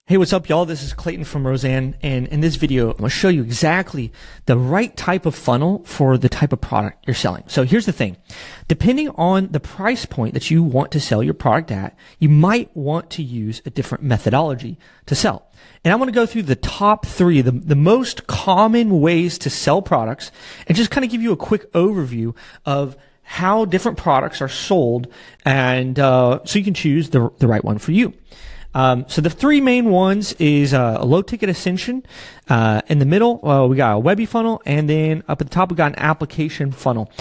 Hey, what's up, y'all? This is Clayton from Roezan, and in this video, I'm going to show you exactly the right type of funnel for the type of product you're selling. So here's the thing. Depending on the price point that you want to sell your product at, you might want to use a different methodology to sell. And I'm going to go through the top three, the most common ways to sell products, and just kind of give you a quick overview of how different products are sold, and so you can choose the right one for you. So the three main ones is a low ticket Ascension. In the middle, we got a Webby funnel, and then up at the top we got an application funnel.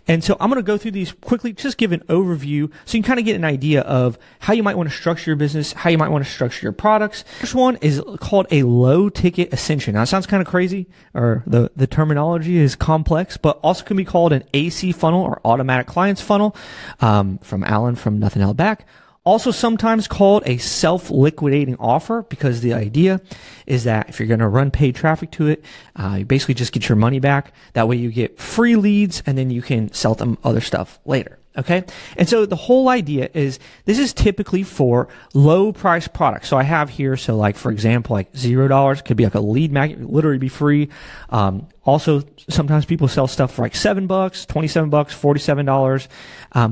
And so I'm going to go through these quickly, just give an overview so you can kind of get an idea of how you might want to structure your business, how you might want to structure your products. First one is called a low ticket Ascension. Now it sounds kind of crazy, or the terminology is complex, but also can be called an AC funnel or automatic clients funnel, from Alan from Nothing Held Back. Also sometimes called a self-liquidating offer, because the idea is that if you're going to run paid traffic to it, you basically just get your money back. That way you get free leads, and then you can sell them other stuff later. Okay. And so the whole idea is this is typically for low price products. So I have here, so like, for example, like $0 could be like a lead magnet, literally be free. Also sometimes people sell stuff for like $7, $27, $47.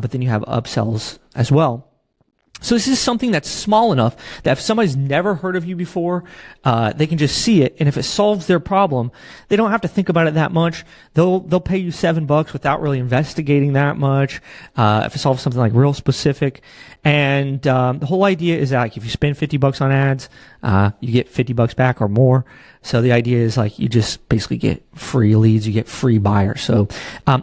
But then you have upsells as well. So this is something that's small enough that if somebody's never heard of you before, they can just see it. And if it solves their problem, they don't have to think about it that much. They'll pay you $7 without really investigating that much. If it solves something like real specific. And, the whole idea is that, like, if you spend $50 on ads, you get $50 back or more. So the idea is, like, you just basically get free leads, you get free buyers. So,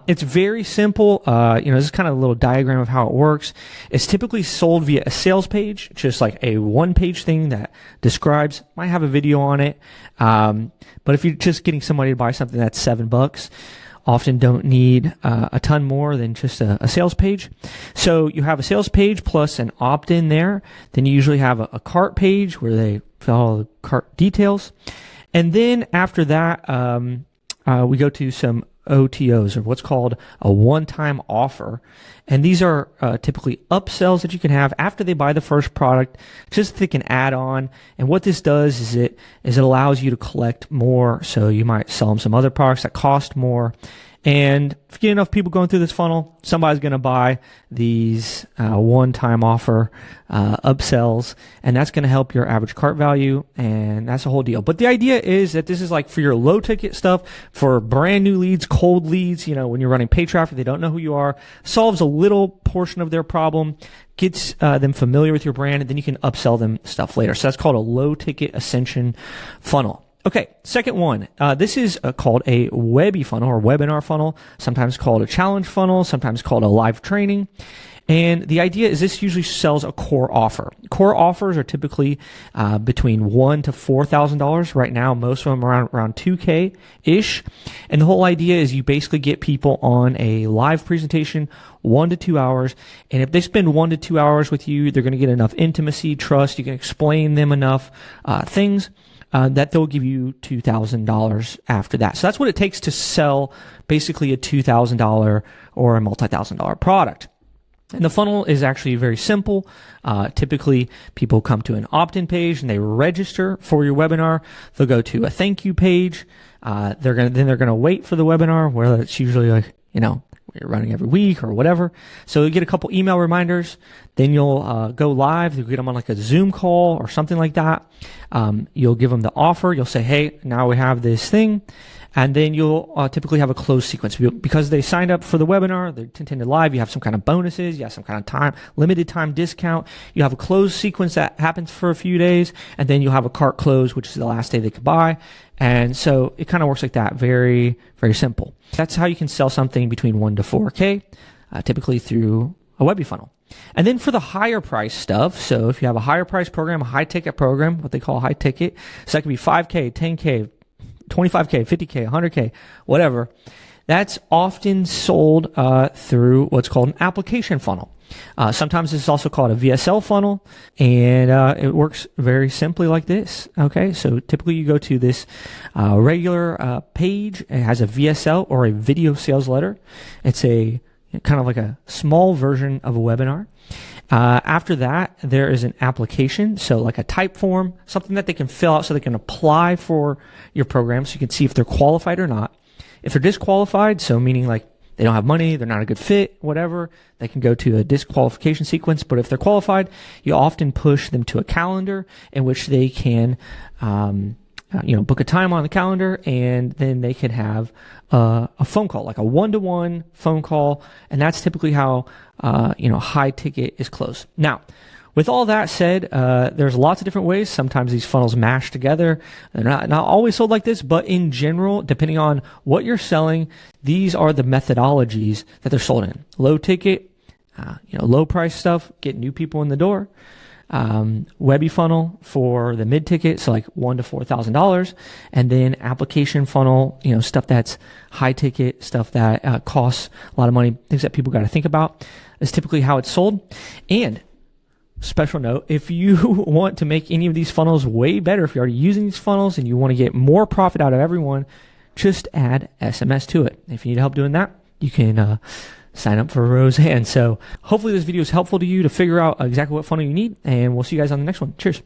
it's very simple. This is kind of a little diagram of how it works. It's typically sold via a sales page, just like a one-page thing that describes, might have a video on it. But if you're just getting somebody to buy something that's $7, often don't need a ton more than just a sales page. So you have a sales page plus an opt-in there. Then you usually have a cart page where they fill all the cart details. And then after that, we go to some OTOs, or what's called a one-time offer. And these are typically upsells that you can have after they buy the first product, just so they can add on. And what this does is it allows you to collect more. So you might sell them some other products that cost more. And if you get enough people going through this funnel, somebody's going to buy these one-time offer upsells, and that's going to help your average cart value, and that's the whole deal. But the idea is that this is like for your low-ticket stuff, for brand new leads, cold leads, when you're running paid traffic, they don't know who you are, solves a little portion of their problem, gets them familiar with your brand, and then you can upsell them stuff later. So that's called a low-ticket Ascension funnel. Okay, second one. This is called a Webby funnel or webinar funnel, sometimes called a challenge funnel, sometimes called a live training. And the idea is this usually sells a core offer. Core offers are typically between $1,000 to $4,000. Right now, most of them are around $2,000-ish. And the whole idea is you basically get people on a live presentation, 1 to 2 hours. And if they spend 1 to 2 hours with you, they're going to get enough intimacy, trust. You can explain them enough things. That they'll give you $2,000 after that. So that's what it takes to sell basically a $2,000 or a multi-thousand-dollar product. And the funnel is actually very simple. Typically, people come to an opt-in page and they register for your webinar. They'll go to a thank you page. They're gonna wait for the webinar, where it's usually like, you're running every week or whatever. So you get a couple email reminders. Then you'll go live. You'll get them on like a Zoom call or something like that. You'll give them the offer. You'll say, hey, now we have this thing. And then you'll typically have a close sequence. Because they signed up for the webinar, they're attended live, you have some kind of bonuses, you have some kind of limited time discount. You have a closed sequence that happens for a few days, and then you'll have a cart close, which is the last day they could buy. And so it kind of works like that. Very, very simple. That's how you can sell something between 1 to 4K, typically through a Webby funnel. And then for the higher price stuff, so if you have a higher price program, a high ticket program, what they call high ticket, so that could be 5K, 10K, 25K, 50K, 100K, whatever. That's often sold through what's called an application funnel. Sometimes it's also called a VSL funnel, and it works very simply like this. Okay, so typically you go to this regular page. It has a VSL or a video sales letter. It's a kind of like a small version of a webinar. After that, there is an application. So like a type form, something that they can fill out so they can apply for your program so you can see if they're qualified or not. If they're disqualified, so meaning like they don't have money, they're not a good fit, whatever, they can go to a disqualification sequence. But if they're qualified, you often push them to a calendar in which they can, book a time on the calendar, and then they can have a phone call, like a one-to-one phone call. And that's typically how, high ticket is closed. Now, with all that said, there's lots of different ways. Sometimes these funnels mash together. They're not always sold like this, but in general, depending on what you're selling, these are the methodologies that they're sold in. Low ticket, low price stuff, get new people in the door. Webby funnel for the mid ticket, so like $1,000 to $4,000, and then application funnel, stuff that's high ticket, stuff that costs a lot of money, things that people got to think about. Is typically how it's sold. And special note, if you want to make any of these funnels way better, if you're already using these funnels and you want to get more profit out of everyone, just add SMS to it. If you need help doing that, you can sign up for Roezan. So hopefully this video is helpful to you to figure out exactly what funnel you need, and we'll see you guys on the next one. Cheers.